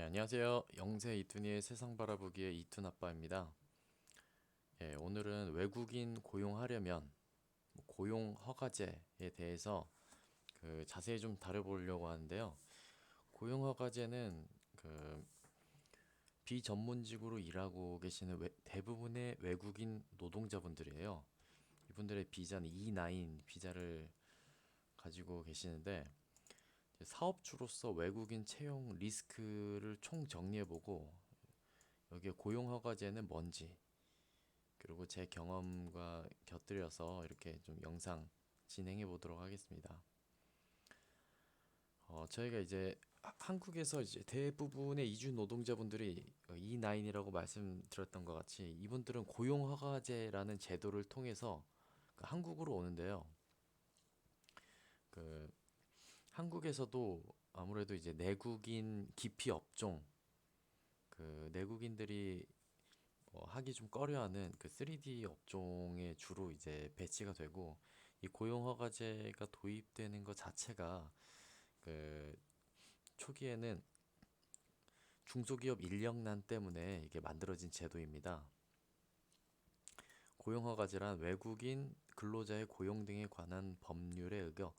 안녕하세요. 영세 이툰이의 세상 바라보기의 이툰 아빠입니다. 오늘은 외국인 고용하려면 고용 허가제에 대해서 자세히 좀 다뤄보려고 하는데요. 고용 허가제는 비전문직으로 일하고 계시는 대부분의 외국인 노동자분들이에요. 이분들의 비자는 E9 비자를 가지고 계시는데 사업주로서 외국인 채용 리스크를 총 정리해보고 여기에 고용 허가제는 뭔지, 그리고 제 경험과 곁들여서 이렇게 좀 영상 진행해 보도록 하겠습니다. 저희가 이제 한국에서 이제 대부분의 이주 노동자분들이 E9이라고 말씀드렸던 것 같이 이분들은 고용허가제라는 제도를 통해서 한국으로 오는데요. 그 한국에서도 아무래도 이제 내국인 기피 업종, 내국인들이 하기 좀 꺼려하는 3D 업종에 주로 이제 배치가 되고, 이 고용허가제가 도입되는 것 자체가 그 초기에는 중소기업 인력난 때문에 이게 만들어진 제도입니다. 고용허가제란 외국인 근로자의 고용 등에 관한 법률에 의거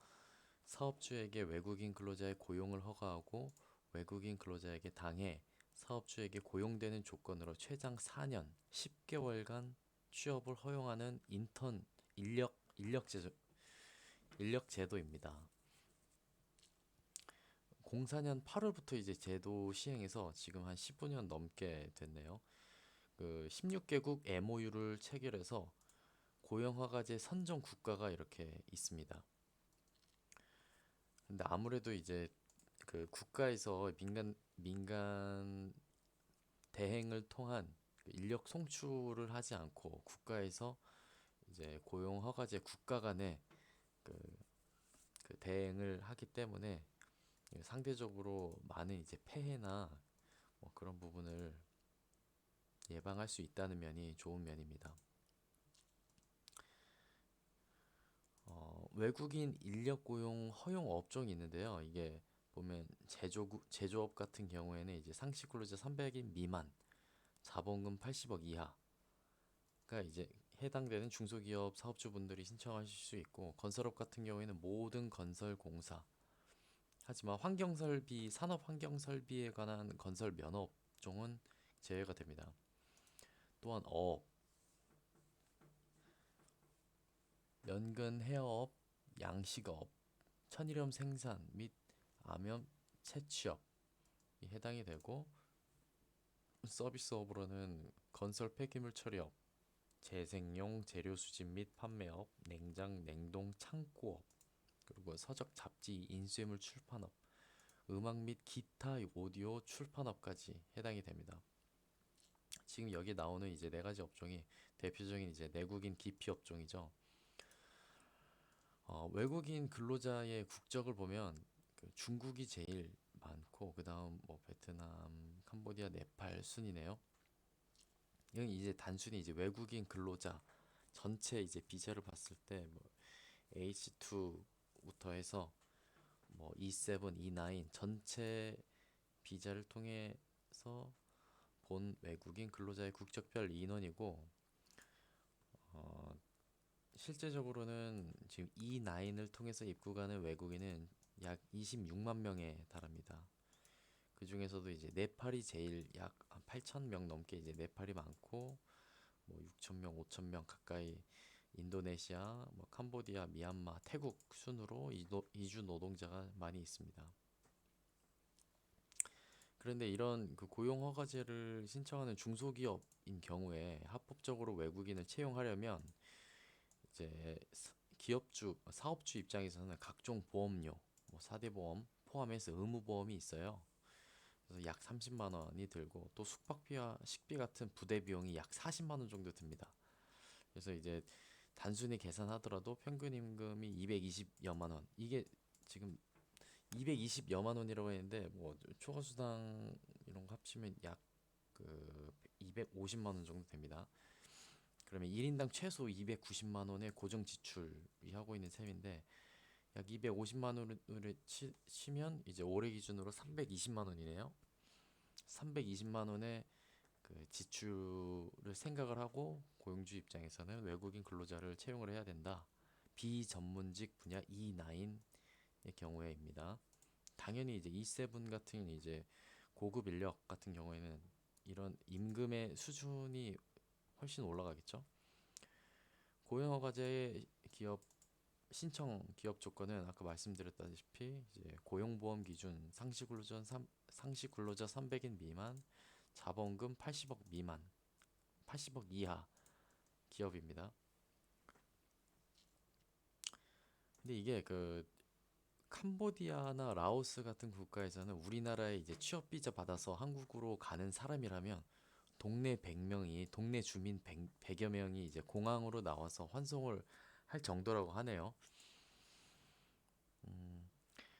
사업주에게 외국인 근로자의 고용을 허가하고 외국인 근로자에게 당해 사업주에게 고용되는 조건으로 최장 4년 10개월간 취업을 허용하는 인턴 인력 제도입니다. 04년 8월부터 이제 제도 시행해서 지금 한 15년 넘게 됐네요. 16개국 MOU를 체결해서 고용허가제 선정 국가가 이렇게 있습니다. 근데 아무래도 이제 국가에서 민간 대행을 통한 인력 송출을 하지 않고 국가에서 이제 고용 허가제 국가 간의 그, 대행을 하기 때문에 상대적으로 많은 이제 폐해나 뭐 그런 부분을 예방할 수 있다는 면이 좋은 면입니다. 외국인 인력 고용 허용 업종이 있는데요. 이게 보면 제조업 같은 경우에는 이제 상시 근로자 300인 미만, 자본금 80억 이하가 이제 해당되는 중소기업 사업주분들이 신청하실 수 있고, 건설업 같은 경우에는 모든 건설공사, 하지만 산업 환경설비에 관한 건설 면허 업종은 제외가 됩니다. 또한 연근 헤어업, 양식업, 천일염 생산 및 암염 채취업이 해당이 되고, 서비스업으로는 건설 폐기물 처리업, 재생용 재료 수집 및 판매업, 냉장 냉동 창고업, 그리고 서적 잡지 인쇄물 출판업, 음악 및 기타 오디오 출판업까지 해당이 됩니다. 지금 여기 나오는 이제 네 가지 업종이 대표적인 이제 내국인 기피 업종이죠. 외국인 근로자의 국적을 보면 중국이 제일 많고, 그 다음 뭐 베트남, 캄보디아, 네팔 순이네요. 이건 이제 단순히 이제 외국인 근로자 전체 이제 비자를 봤을 때 뭐 H2부터 해서 뭐 E7, E9 전체 비자를 통해서 본 외국인 근로자의 국적별 인원이고, 어, 실제적으로는 지금 E9을 통해서 입국하는 외국인은 약 26만 명에 달합니다. 그 중에서도 이제 네팔이 제일 약 8천 명 넘게 이제 네팔이 많고, 뭐 6천 명, 5천 명 가까이 인도네시아, 뭐 캄보디아, 미얀마, 태국 순으로 이주 노동자가 많이 있습니다. 그런데 이런 고용 허가제를 신청하는 중소기업인 경우에 합법적으로 외국인을 채용하려면 이제 사업주 입장에서는 각종 보험료, 뭐 4대 보험 포함해서 의무보험이 있어요. 그래서 약 30만 원이 들고, 또 숙박비와 식비 같은 부대 비용이 약 40만 원 정도 듭니다. 그래서 이제 단순히 계산하더라도 평균 임금이 220여만 원. 이게 지금 220여만 원이라고 했는데 뭐 초과 수당 이런 거 합치면 약 250만 원 정도 됩니다. 그러면 1인당 최소 290만 원의 고정 지출이 하고 있는 셈인데, 약 250만 원을 치면 이제 올해 기준으로 320만 원이네요. 320만 원의 그 지출을 생각을 하고 고용주 입장에서는 외국인 근로자를 채용을 해야 된다. 비전문직 분야 E9의 경우에입니다. 당연히 이제 E7 같은 이제 고급 인력 같은 경우에는 이런 임금의 수준이 훨씬 올라가겠죠. 고용허가제 기업 신청 기업 조건은 아까 말씀드렸다시피 이제 고용보험 기준 상시 근로자 300인 미만, 자본금 80억 미만, 80억 이하 기업입니다. 근데 이게 그 캄보디아나 라오스 같은 국가에서는 우리나라에 이제 취업 비자 받아서 한국으로 가는 사람이라면 동네 100명이 동네 주민 100여 명이 이제 공항으로 나와서 환송을 할 정도라고 하네요.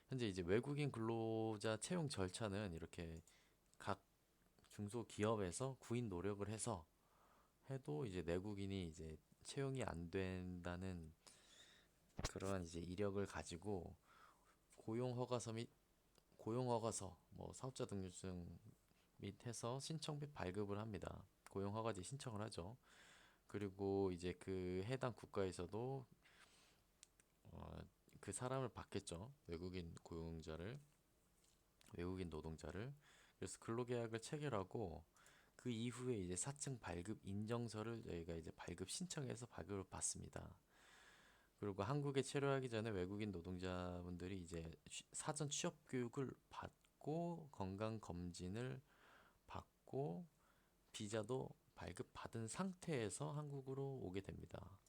현재 이제 외국인 근로자 채용 절차는 이렇게 각 중소기업에서 구인 노력을 해서 해도 이제 내국인이 이제 채용이 안 된다는 그러한 이제 이력을 가지고 고용허가서 및 고용허가서 뭐 사업자 등록증 및 해서 신청 및 발급을 합니다. 고용허가제 신청을 하죠. 그리고 이제 그 해당 국가에서도 어, 그 사람을 받겠죠. 외국인 노동자를. 그래서 근로계약을 체결하고 그 이후에 이제 4층 발급 인정서를 저희가 이제 발급 신청해서 발급을 받습니다. 그리고 한국에 체류하기 전에 외국인 노동자분들이 이제 사전 취업 교육을 받고 건강 검진을 받고 비자도 발급받은 상태에서 한국으로 오게 됩니다.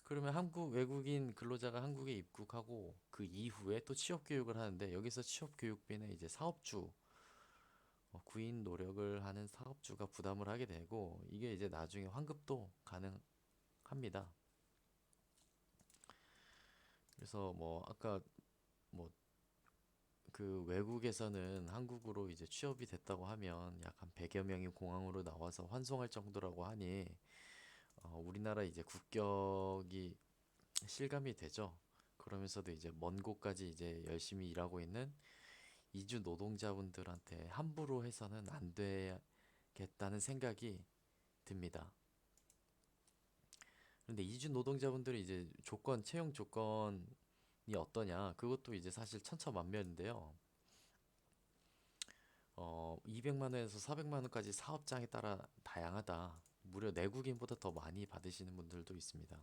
그러면 한국 외국인 근로자가 한국에 입국하고 그 이후에 또 취업 교육을 하는데 여기서 취업 교육비는 이제 사업주 구인 노력을 하는 사업주가 부담을 하게 되고 이게 이제 나중에 환급도 가능합니다. 그래서 뭐 아까 뭐 그 외국에서는 한국으로 이제 취업이 됐다고 하면 약 한 100여 명이 공항으로 나와서 환송할 정도라고 하니 우리나라 이제 국격이 실감이 되죠. 그러면서도 이제 먼 곳까지 이제 열심히 일하고 있는 이주 노동자분들한테 함부로 해서는 안 되겠다는 생각이 듭니다. 그런데 이주 노동자분들이 이제 채용 조건이 어떠냐? 그것도 이제 사실 천차만별인데요. 200만 원에서 400만 원까지 사업장에 따라 다양하다. 무려 내국인보다 더 많이 받으시는 분들도 있습니다.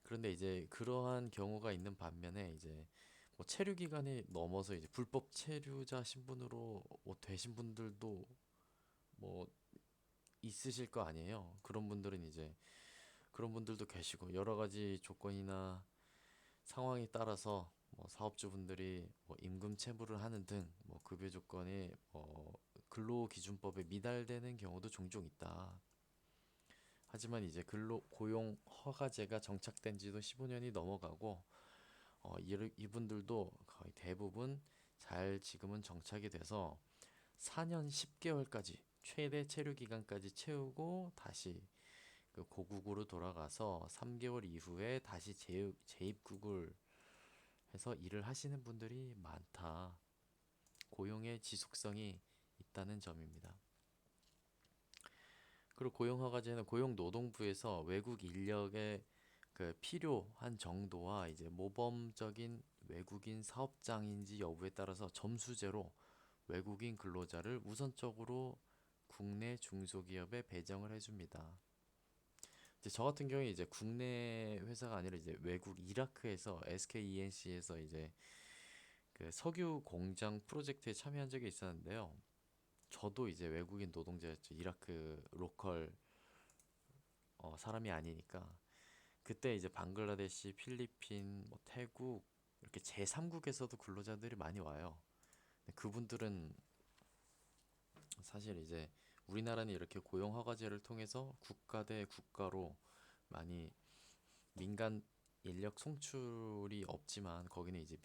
그런데 이제 그러한 경우가 있는 반면에 이제 뭐 체류 기간이 넘어서 이제 불법 체류자 신분으로 뭐 되신 분들도 뭐 있으실 거 아니에요. 그런 분들도 계시고 여러 가지 조건이나 상황에 따라서 뭐 사업주분들이 뭐 임금 체불을 하는 등 뭐 급여 조건이 근로기준법에 미달되는 경우도 종종 있다. 하지만 이제 근로 고용 허가제가 정착된 지도 15년이 넘어가고 이분들도 거의 대부분 잘 지금은 정착이 돼서 4년 10개월까지 최대 체류 기간까지 채우고 다시 그 고국으로 돌아가서 3개월 이후에 다시 재입국을 해서 일을 하시는 분들이 많다. 고용의 지속성이 있다는 점입니다. 그리고 고용허가제는 고용노동부에서 외국 인력의 그 필요한 정도와 이제 모범적인 외국인 사업장인지 여부에 따라서 점수제로 외국인 근로자를 우선적으로 국내 중소기업에 배정을 해줍니다. 이제 저 같은 경우에 이제 국내 회사가 아니라 이제 외국 이라크에서 SKENC에서 이제 그 석유 공장 프로젝트에 참여한 적이 있었는데요. 저도 이제 외국인 노동자였죠. 이라크 로컬 사람이 아니니까. 그때 이제 방글라데시, 필리핀, 뭐 태국 이렇게 제3국에서도 근로자들이 많이 와요. 근데 그분들은 사실 이제 우리나라는 이렇게 고용 허가제를 통해서 국가 대 국가로 많이 민간 인력 송출이 없지만 거기는 이제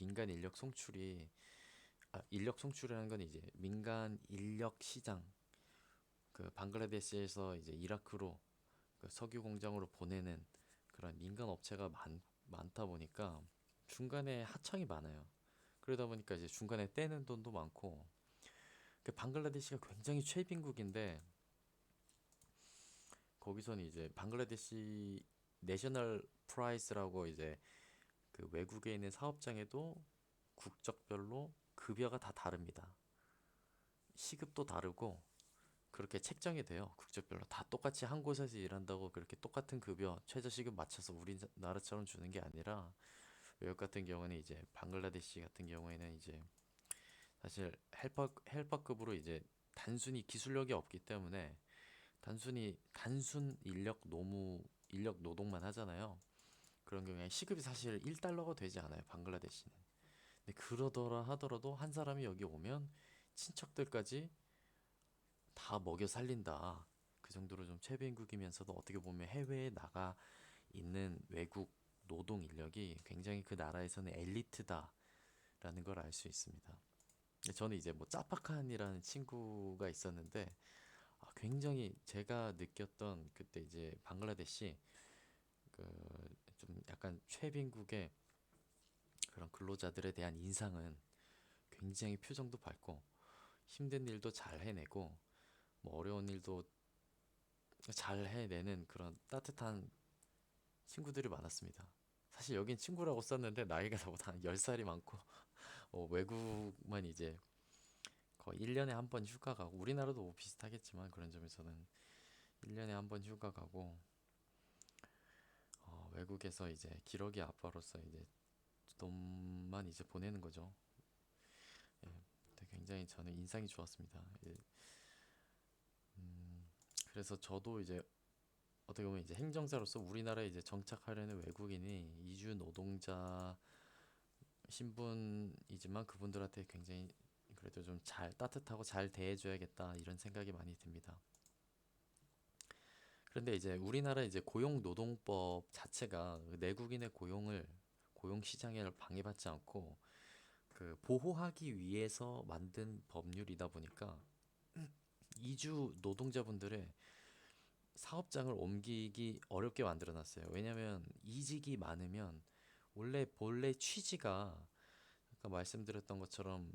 인력 송출이라는 건 이제 민간 인력 시장 그 방글라데시에서 이제 이라크로 그 석유 공장으로 보내는 그런 민간 업체가 많다 보니까 중간에 하청이 많아요. 그러다 보니까 이제 중간에 떼는 돈도 많고 그 방글라데시가 굉장히 최빈국인데 거기서는 이제 방글라데시 내셔널 프라이스라고 이제 그 외국에 있는 사업장에도 국적별로 급여가 다 다릅니다. 시급도 다르고 그렇게 책정이 돼요. 국적별로 다 똑같이 한 곳에서 일한다고 그렇게 똑같은 급여 최저시급 맞춰서 우리나라처럼 주는 게 아니라 외국 같은 경우는 이제 방글라데시 같은 경우에는 이제 사실 헬퍼급으로 이제 단순히 기술력이 없기 때문에 단순히 단순 인력 노동만 하잖아요. 그런 경우에 시급이 사실 1달러가 되지 않아요. 방글라데시는. 근데 그러더라 하더라도 한 사람이 여기 오면 친척들까지 다 먹여 살린다. 그 정도로 좀 최빈국이면서도 어떻게 보면 해외에 나가 있는 외국 노동 인력이 굉장히 그 나라에서는 엘리트다라는 걸 알 수 있습니다. 저는 이제 뭐 짜파칸이라는 친구가 있었는데 굉장히 제가 느꼈던 그때 이제 방글라데시 그 좀 약간 최빈국의 그런 근로자들에 대한 인상은 굉장히 표정도 밝고 힘든 일도 잘 해내고 뭐 어려운 일도 잘 해내는 그런 따뜻한 친구들이 많았습니다. 사실 여긴 친구라고 썼는데 나이가 나보다 한 10살이 많고 외국만 이제 거의 1년에 한 번 휴가 가고 우리나라도 뭐 비슷하겠지만 그런 점에서는 1년에 한 번 휴가 가고 외국에서 이제 기러기 아빠로서 이제 돈만 이제 보내는 거죠. 예, 굉장히 저는 인상이 좋았습니다. 예, 음, 그래서 저도 이제 어떻게 보면 이제 행정사로서 우리나라에 이제 정착하려는 외국인이 이주 노동자 신분이지만 그분들한테 굉장히 그래도 좀 잘 따뜻하고 잘 대해줘야겠다 이런 생각이 많이 듭니다. 그런데 이제 우리나라 이제 고용노동법 자체가 내국인의 고용 시장에 방해받지 않고 그 보호하기 위해서 만든 법률이다 보니까 이주 노동자분들의 사업장을 옮기기 어렵게 만들어 놨어요. 왜냐면 이직이 많으면 원래 본래 취지가 아까 말씀드렸던 것처럼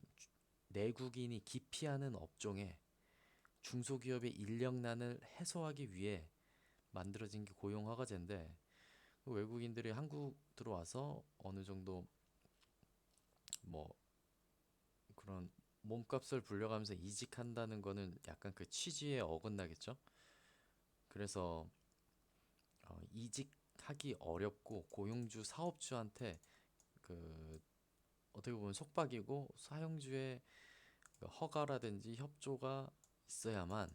내국인이 기피하는 업종에 중소기업의 인력난을 해소하기 위해 만들어진 게 고용허가제인데 그 외국인들이 한국 들어와서 어느 정도 뭐 그런 몸값을 불려가면서 이직한다는 거는 약간 그 취지에 어긋나겠죠. 그래서 이직하기 어렵고 고용주 사업주한테 그 어떻게 보면 속박이고 사용주의 그 허가라든지 협조가 있어야만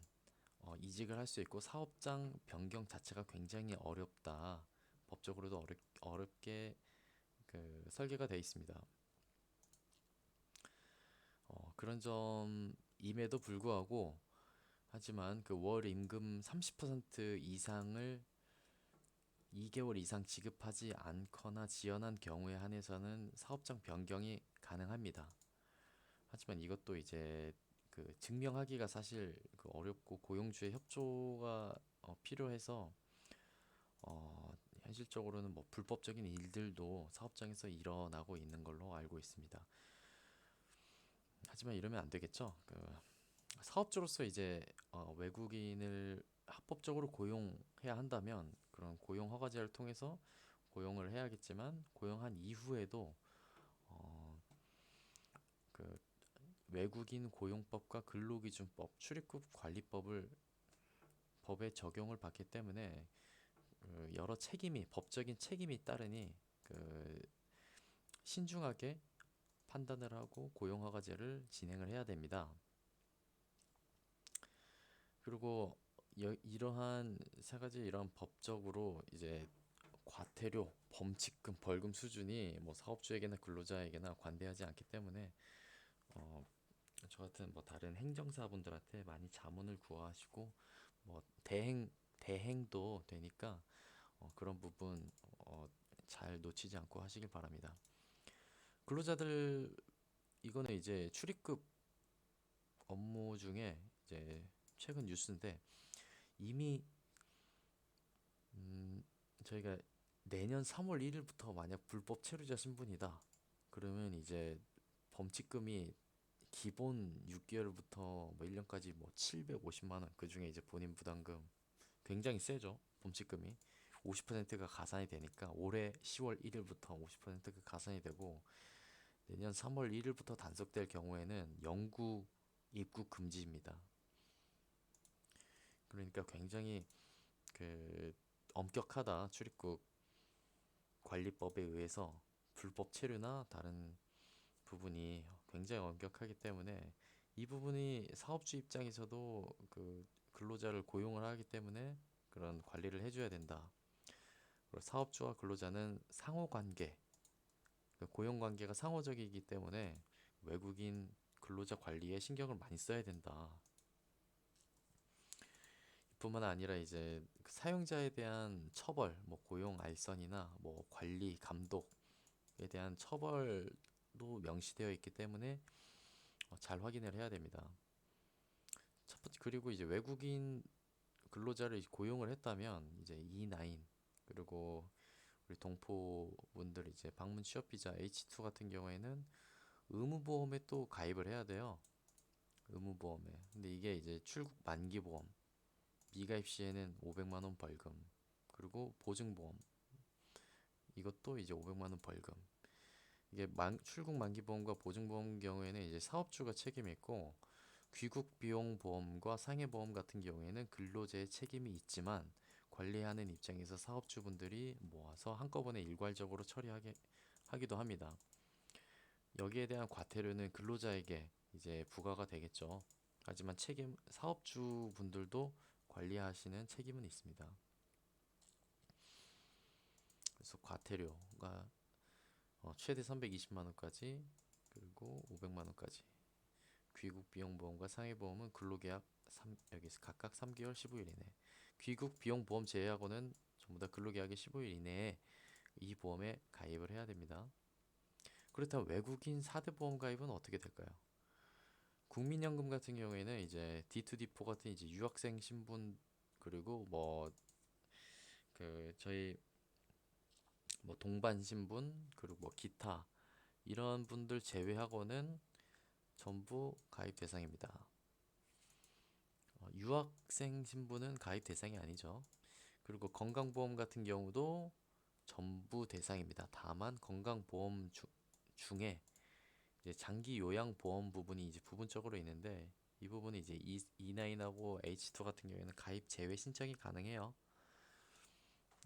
이직을 할 수 있고 사업장 변경 자체가 굉장히 어렵다. 법적으로도 어렵게 그 설계가 되어 있습니다. 그런 점임에도 불구하고 하지만 그 월 임금 30% 이상을 2개월 이상 지급하지 않거나 지연한 경우에 한해서는 사업장 변경이 가능합니다. 하지만 이것도 이제 그 증명하기가 사실 그 어렵고 고용주의 협조가 필요해서 현실적으로는 뭐 불법적인 일들도 사업장에서 일어나고 있는 걸로 알고 있습니다. 하지만 이러면 안 되겠죠. 그 사업주로서 이제 외국인을 합법적으로 고용해야 한다면 그런 고용 허가제를 통해서 고용을 해야겠지만 고용한 이후에도 어, 그 외국인 고용법과 근로기준법, 출입국 관리법을 법에 적용을 받기 때문에 그 여러 법적인 책임이 따르니 그 신중하게 판단을 하고 고용허가제를 진행을 해야 됩니다. 그리고 이러한 세 가지 이러한 법적으로 이제 과태료, 범칙금, 벌금 수준이 뭐 사업주에게나 근로자에게나 관대하지 않기 때문에 어, 저 같은 뭐 다른 행정사분들한테 많이 자문을 구하시고 뭐 대행도 되니까 그런 부분 잘 놓치지 않고 하시길 바랍니다. 근로자들 이거는 이제 출입국 업무 중에 이제 최근 뉴스인데 이미 음, 저희가 내년 3월 1일부터 만약 불법 체류자 신분이다. 그러면 이제 범칙금이 기본 6개월부터 뭐 1년까지 뭐 750만 원, 그중에 이제 본인 부담금 굉장히 세죠. 범칙금이 50%가 가산이 되니까 올해 10월 1일부터 50%가 가산이 되고 내년 3월 1일부터 단속될 경우에는 영구 입국 금지입니다. 그러니까 굉장히 그 엄격하다. 출입국 관리법에 의해서 불법 체류나 다른 부분이 굉장히 엄격하기 때문에 이 부분이 사업주 입장에서도 그 근로자를 고용을 하기 때문에 그런 관리를 해줘야 된다. 그리고 사업주와 근로자는 상호관계, 그 고용관계가 상호적이기 때문에 외국인 근로자 관리에 신경을 많이 써야 된다. 뿐만 아니라 이제 그 사용자에 대한 처벌, 뭐 고용 알선이나 뭐 관리, 감독에 대한 처벌도 명시되어 있기 때문에 잘 확인을 해야 됩니다. 첫 번째, 그리고 이제 외국인 근로자를 고용을 했다면 이제 E9 그리고 우리 동포분들 이제 방문 취업 비자 H2 같은 경우에는 의무보험에 또 가입을 해야 돼요. 의무보험에. 근데 이게 이제 출국 만기보험 미가입 시에는 500만 원 벌금. 그리고 보증보험 이것도 이제 500만 원 벌금. 이게 출국 만기보험과 보증보험 경우에는 이제 사업주가 책임이 있고 귀국 비용 보험과 상해보험 같은 경우에는 근로자의 책임이 있지만 관리하는 입장에서 사업주분들이 모아서 한꺼번에 일괄적으로 처리하게 하기도 합니다. 여기에 대한 과태료는 근로자에게 이제 부과가 되겠죠. 하지만 사업주분들도 관리하시는 책임은 있습니다. 그래서 과태료가 최대 320만 원까지 그리고 500만 원까지. 귀국 비용 보험과 상해 보험은 근로계약 여기서 각각 3개월 15일 이내. 귀국 비용 보험 제외하고는 전부 다 근로계약의 15일 이내에 이 보험에 가입을 해야 됩니다. 그렇다면 외국인 4대 보험 가입은 어떻게 될까요? 국민연금 같은 경우에는 이제 D2D4 같은 이제 유학생 신분 그리고 뭐 그 저희 뭐 동반 신분 그리고 뭐 기타 이런 분들 제외하고는 전부 가입 대상입니다. 유학생 신분은 가입 대상이 아니죠. 그리고 건강보험 같은 경우도 전부 대상입니다. 다만 건강보험 중에 이제 장기 요양보험 부분이 이제 부분적으로 있는데 이 부분이 이제 E9하고 H2 같은 경우에는 가입 제외 신청이 가능해요.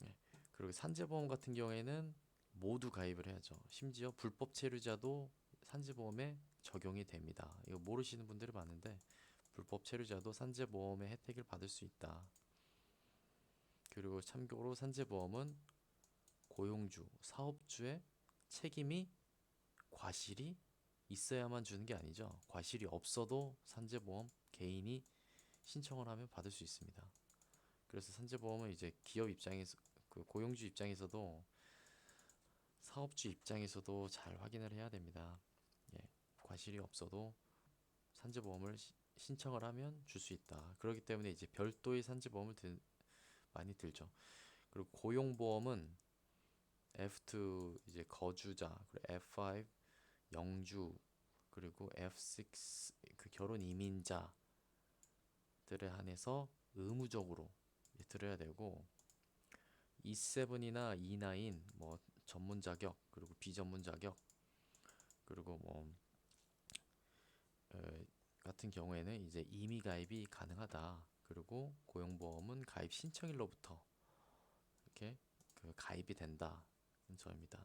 예. 그리고 산재보험 같은 경우에는 모두 가입을 해야죠. 심지어 불법 체류자도 산재보험에 적용이 됩니다. 이거 모르시는 분들이 많은데 불법 체류자도 산재보험의 혜택을 받을 수 있다. 그리고 참고로 산재보험은 고용주, 사업주의 책임이 과실이 있어야만 주는 게 아니죠. 과실이 없어도 산재보험 개인이 신청을 하면 받을 수 있습니다. 그래서 산재보험은 이제 기업 입장에서 그 고용주 입장에서도 사업주 입장에서도 잘 확인을 해야 됩니다. 예, 과실이 없어도 산재보험을 신청을 하면 줄 수 있다. 그렇기 때문에 이제 별도의 산재보험을 많이 들죠. 그리고 고용보험은 F2 이제 거주자, 그리고 F5 영주, 그리고 F6 그 결혼 이민자들에 한해서 의무적으로 들어야 되고 E7이나 E9 뭐 전문 자격 그리고 비전문 자격 그리고 뭐 같은 경우에는 이제 임의 가입이 가능하다. 그리고 고용보험은 가입 신청일로부터 이렇게 그 가입이 된다는 점입니다.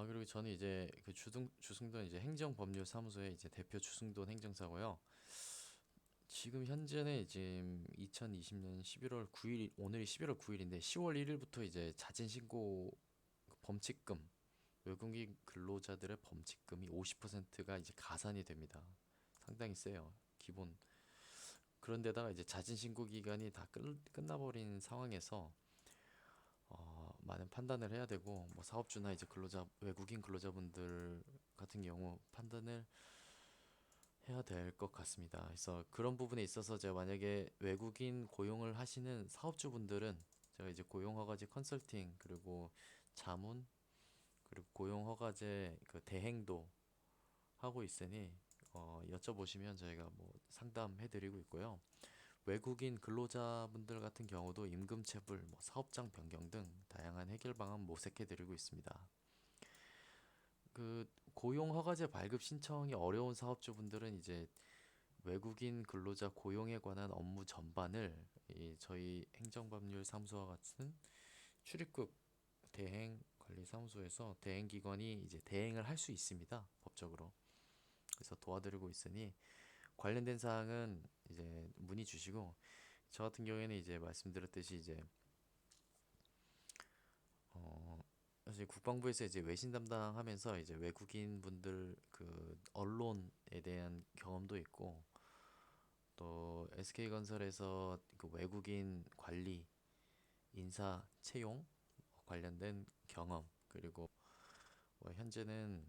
그리고 저는 이제 그 주승돈 이제 행정법률사무소의 이제 대표 주승돈 행정사고요. 지금 현재는 지금 2020년 11월 9일, 오늘이 11월 9일인데 10월 1일부터 이제 자진 신고 범칙금, 외국인 근로자들의 범칙금이 50%가 이제 가산이 됩니다. 상당히 세요. 기본. 그런데다가 이제 자진 신고 기간이 다 끝나버린 상황에서 많은 판단을 해야 되고 뭐 사업주나 이제 외국인 근로자분들 같은 경우 판단을 해야 될 것 같습니다. 그래서 그런 부분에 있어서 제가 만약에 외국인 고용을 하시는 사업주분들은 제가 이제 고용허가제 컨설팅 그리고 자문 그리고 고용허가제 그 대행도 하고 있으니 여쭤보시면 저희가 뭐 상담해드리고 있고요. 외국인 근로자분들 같은 경우도 임금체불, 뭐 사업장 변경 등 다양한 해결 방안 모색해드리고 있습니다. 그 고용 허가제 발급 신청이 어려운 사업주분들은 이제 외국인 근로자 고용에 관한 업무 전반을 이 저희 행정법률사무소와 같은 출입국 대행 관리사무소에서 대행기관이 이제 대행을 할 수 있습니다. 법적으로. 그래서 도와드리고 있으니 관련된 사항은 이제 문의 주시고, 저 같은 경우에는 이제 말씀드렸듯이 이제 어 사실 국방부에서 이제 외신 담당하면서 이제 외국인 분들 그 언론에 대한 경험도 있고, 또 SK건설에서 그 외국인 관리, 인사 채용 관련된 경험, 그리고 뭐 현재는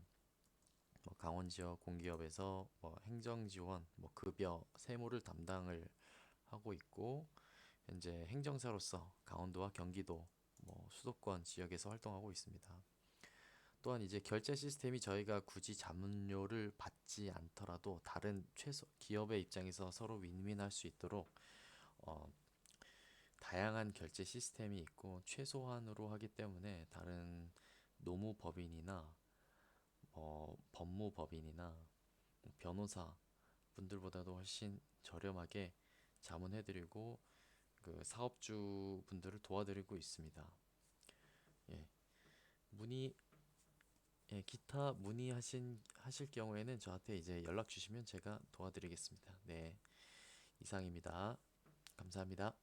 뭐 강원 지역 공기업에서 뭐 행정 지원, 뭐 급여, 세무를 담당을 하고 있고, 현재 행정사로서 강원도와 경기도 뭐 수도권 지역에서 활동하고 있습니다. 또한 이제 결제 시스템이 저희가 굳이 자문료를 받지 않더라도 다른 최소 기업의 입장에서 서로 윈윈할 수 있도록 어, 다양한 결제 시스템이 있고 최소한으로 하기 때문에 다른 노무법인이나 법무법인이나 변호사 분들보다도 훨씬 저렴하게 자문해드리고 그 사업주 분들을 도와드리고 있습니다. 예, 문의 기타 하실 경우에는 저한테 이제 연락 주시면 제가 도와드리겠습니다. 네, 이상입니다. 감사합니다.